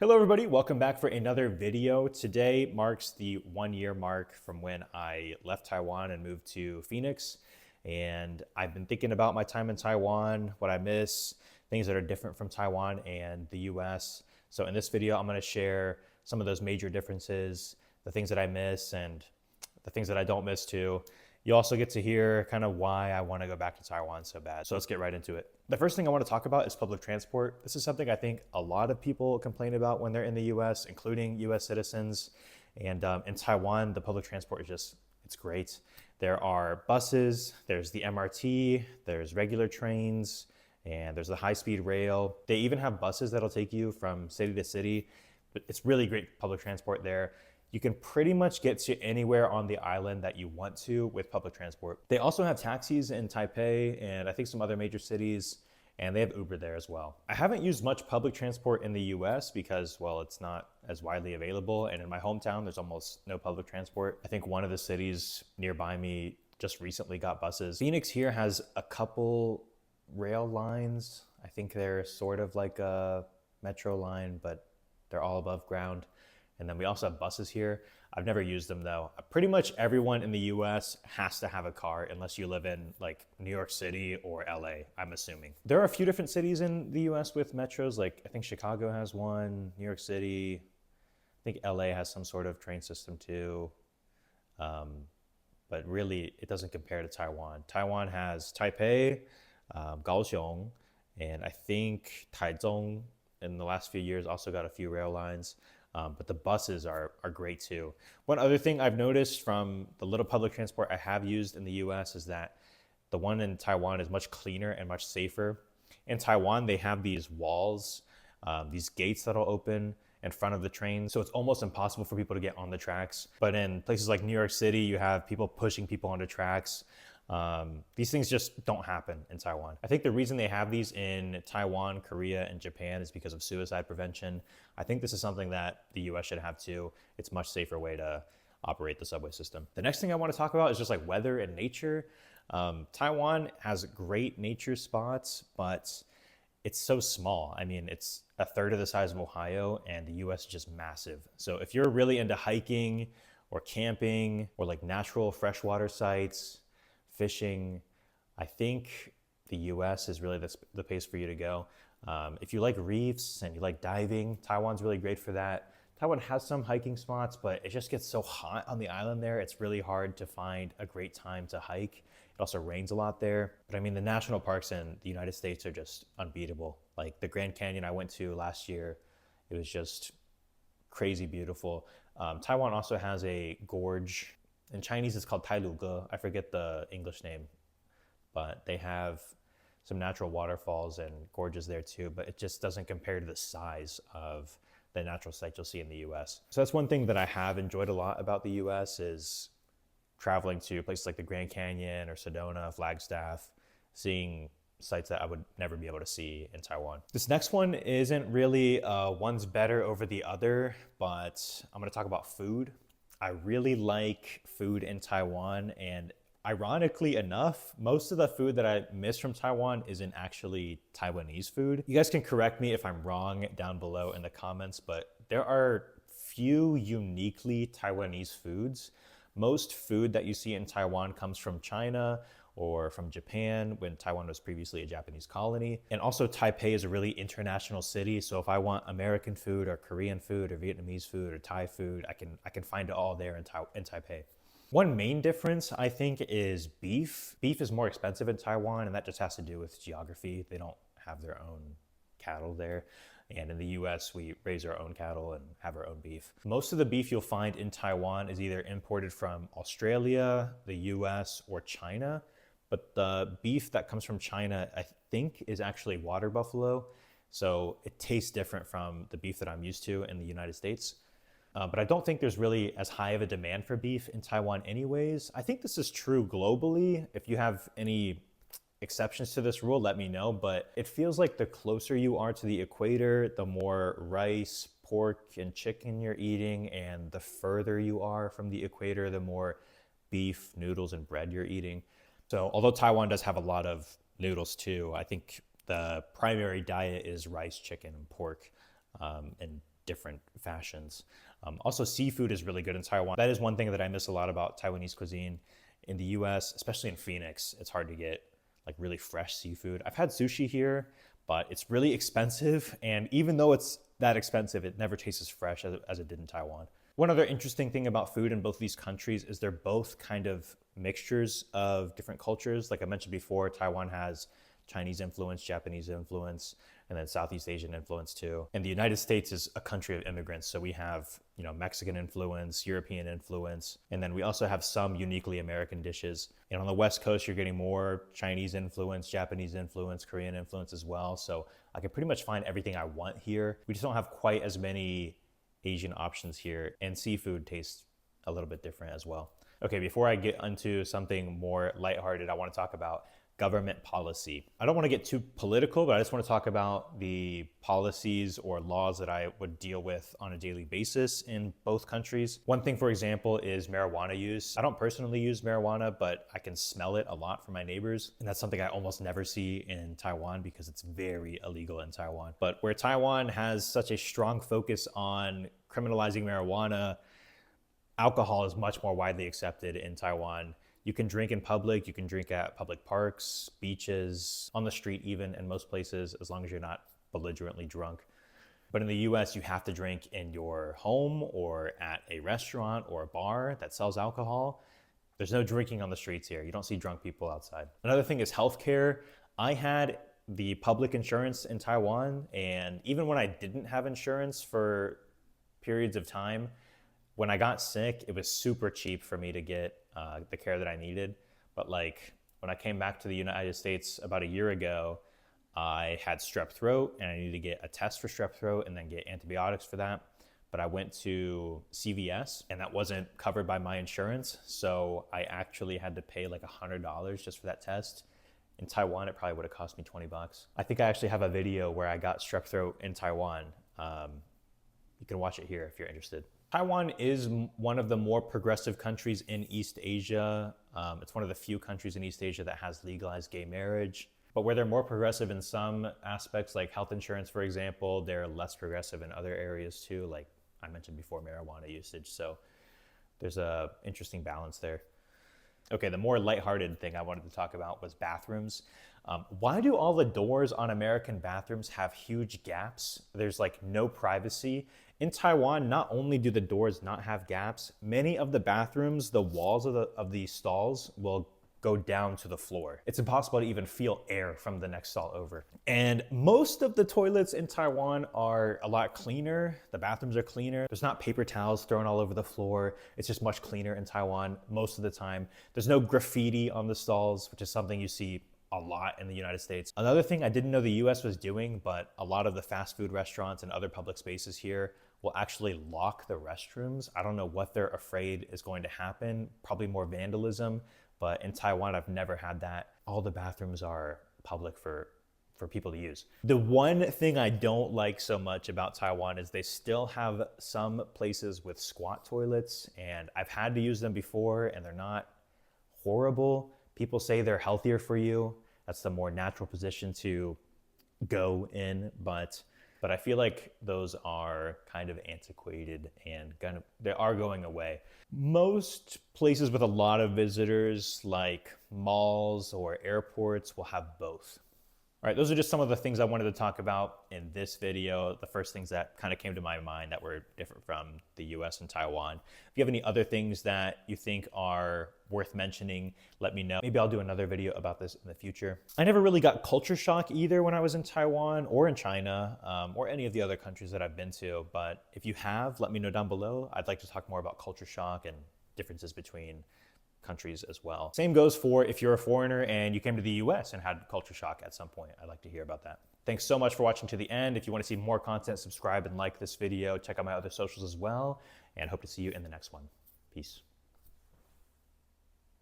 Hello everybody, welcome back for another video. Today marks the 1 year mark from when I left Taiwan and moved to Phoenix. And I've been thinking about my time in Taiwan, what I miss, things that are different from Taiwan and the US. So in this video, I'm gonna share some of those major differences, the things that I miss and the things that I don't miss too. You also get to hear kind of why I want to go back to Taiwan so bad. So let's get right into it. The first thing I want to talk about is public transport. This is something I think a lot of people complain about when they're in the US, including US citizens. And in Taiwan, the public transport is just, it's great. There are buses, there's the MRT, there's regular trains, and there's the high-speed rail. They even have buses that'll take you from city to city. It's really great public transport there. You can pretty much get to anywhere on the island that you want to with public transport. They also have taxis in Taipei and I think some other major cities, and they have Uber there as well. I haven't used much public transport in the US because, well, it's not as widely available. And in my hometown, there's almost no public transport. I think one of the cities nearby me just recently got buses. Phoenix here has a couple rail lines. I think they're sort of like a metro line, but they're all above ground. And then we also have buses here. I've never used them though. Pretty much everyone in the US has to have a car unless you live in like New York City or LA, I'm assuming. There are a few different cities in the US with metros, like I think Chicago has one, New York City, I think LA has some sort of train system too. But really it doesn't compare to Taiwan. Taiwan has Taipei, Kaohsiung, and I think Taichung in the last few years also got a few rail lines. But the buses are great too. One other thing I've noticed from the little public transport I have used in the US is that the one in Taiwan is much cleaner and much safer. In Taiwan, they have these walls, these gates that'll open in front of the train. So it's almost impossible for people to get on the tracks. But in places like New York City, you have people pushing people onto tracks. These things just don't happen in Taiwan. I think the reason they have these in Taiwan, Korea, and Japan is because of suicide prevention. I think this is something that the US should have too. It's a much safer way to operate the subway system. The next thing I want to talk about is just like weather and nature. Taiwan has great nature spots, but it's so small. I mean, it's a third of the size of Ohio, and the US is just massive. So if you're really into hiking or camping or like natural freshwater sites, fishing, I think the US is really the place for you to go. If you like reefs and you like diving, Taiwan's really great for that. Taiwan has some hiking spots, but it just gets so hot on the island there. It's really hard to find a great time to hike. It also rains a lot there. But I mean, the national parks in the United States are just unbeatable. Like the Grand Canyon I went to last year, it was just crazy beautiful. Taiwan also has a gorge. In Chinese, it's called Tai Lu Ge. I forget the English name, but they have some natural waterfalls and gorges there too, but it just doesn't compare to the size of the natural sites you'll see in the US. So that's one thing that I have enjoyed a lot about the US is traveling to places like the Grand Canyon or Sedona, Flagstaff, seeing sites that I would never be able to see in Taiwan. This next one isn't really one's better over the other, but I'm gonna talk about food. I really like food in Taiwan, and ironically enough, most of the food that I miss from Taiwan isn't actually Taiwanese food. You guys can correct me if I'm wrong down below in the comments, but there are few uniquely Taiwanese foods. Most food that you see in Taiwan comes from China or from Japan when Taiwan was previously a Japanese colony. And also Taipei is a really international city. So if I want American food or Korean food or Vietnamese food or Thai food, I can find it all there in Taipei. One main difference I think is beef. Beef is more expensive in Taiwan, and that just has to do with geography. They don't have their own cattle there. And in the US, we raise our own cattle and have our own beef. Most of the beef you'll find in Taiwan is either imported from Australia, the US, or China. But the beef that comes from China, I think, is actually water buffalo. So it tastes different from the beef that I'm used to in the United States. But I don't think there's really as high of a demand for beef in Taiwan anyways. I think this is true globally. If you have any exceptions to this rule, let me know. But it feels like the closer you are to the equator, the more rice, pork, and chicken you're eating. And the further you are from the equator, the more beef, noodles, and bread you're eating. So although Taiwan does have a lot of noodles too, I think the primary diet is rice, chicken, and pork. And different fashions. Also, seafood is really good in Taiwan. That is one thing that I miss a lot about Taiwanese cuisine. In the US, especially in Phoenix, it's hard to get like really fresh seafood. I've had sushi here, but it's really expensive. And even though it's that expensive, it never tastes as fresh as it did in Taiwan. One other interesting thing about food in both these countries is they're both kind of mixtures of different cultures. Like I mentioned before, Taiwan has Chinese influence, Japanese influence, and then Southeast Asian influence too. And the United States is a country of immigrants. So we have, Mexican influence, European influence, and then we also have some uniquely American dishes. And on the West Coast, you're getting more Chinese influence, Japanese influence, Korean influence as well. So I can pretty much find everything I want here. We just don't have quite as many Asian options here, and seafood tastes a little bit different as well. Okay, before I get into something more lighthearted, I want to talk about government policy. I don't want to get too political, but I just want to talk about the policies or laws that I would deal with on a daily basis in both countries. One thing, for example, is marijuana use. I don't personally use marijuana, but I can smell it a lot from my neighbors. And that's something I almost never see in Taiwan because it's very illegal in Taiwan. But where Taiwan has such a strong focus on criminalizing marijuana, alcohol is much more widely accepted in Taiwan. You can drink in public, you can drink at public parks, beaches, on the street even, in most places, as long as you're not belligerently drunk. But in the US, you have to drink in your home or at a restaurant or a bar that sells alcohol. There's no drinking on the streets here. You don't see drunk people outside. Another thing is healthcare. I had the public insurance in Taiwan, and even when I didn't have insurance for periods of time, when I got sick, it was super cheap for me to get the care that I needed. But like when I came back to the United States about a year ago, I had strep throat and I needed to get a test for strep throat and then get antibiotics for that. But I went to CVS and that wasn't covered by my insurance. So I actually had to pay like $100 just for that test. In Taiwan, it probably would have cost me 20 bucks. I think I actually have a video where I got strep throat in Taiwan. You can watch it here if you're interested. Taiwan is one of the more progressive countries in East Asia. It's one of the few countries in East Asia that has legalized gay marriage. But where they're more progressive in some aspects, like health insurance, for example, they're less progressive in other areas too, like I mentioned before, marijuana usage. So there's a interesting balance there. Okay, the more lighthearted thing I wanted to talk about was bathrooms. Why do all the doors on American bathrooms have huge gaps? There's like no privacy. In Taiwan, not only do the doors not have gaps, many of the bathrooms, the walls of the stalls will go down to the floor. It's impossible to even feel air from the next stall over. And most of the toilets in Taiwan are a lot cleaner. The bathrooms are cleaner. There's not paper towels thrown all over the floor. It's just much cleaner in Taiwan most of the time. There's no graffiti on the stalls, which is something you see a lot in the United States. Another thing I didn't know the US was doing, but a lot of the fast food restaurants and other public spaces here will actually lock the restrooms. I don't know what they're afraid is going to happen, probably more vandalism, but in Taiwan, I've never had that. All the bathrooms are public for people to use. The one thing I don't like so much about Taiwan is they still have some places with squat toilets, and I've had to use them before, and they're not horrible. People say they're healthier for you. That's the more natural position to go in, but I feel like those are kind of antiquated and they are going away. Most places with a lot of visitors, like malls or airports, will have both. All right, those are just some of the things I wanted to talk about in this video. The first things that kind of came to my mind that were different from the US and Taiwan. If you have any other things that you think are worth mentioning, let me know. Maybe I'll do another video about this in the future. I never really got culture shock either when I was in Taiwan or in China or any of the other countries that I've been to. But if you have, let me know down below. I'd like to talk more about culture shock and differences between countries as well. Same goes for if you're a foreigner and you came to the US and had culture shock at some point. I'd like to hear about that. Thanks so much for watching to the end. If you want to see more content, subscribe and like this video. Check out my other socials as well, and hope to see you in the next one. Peace.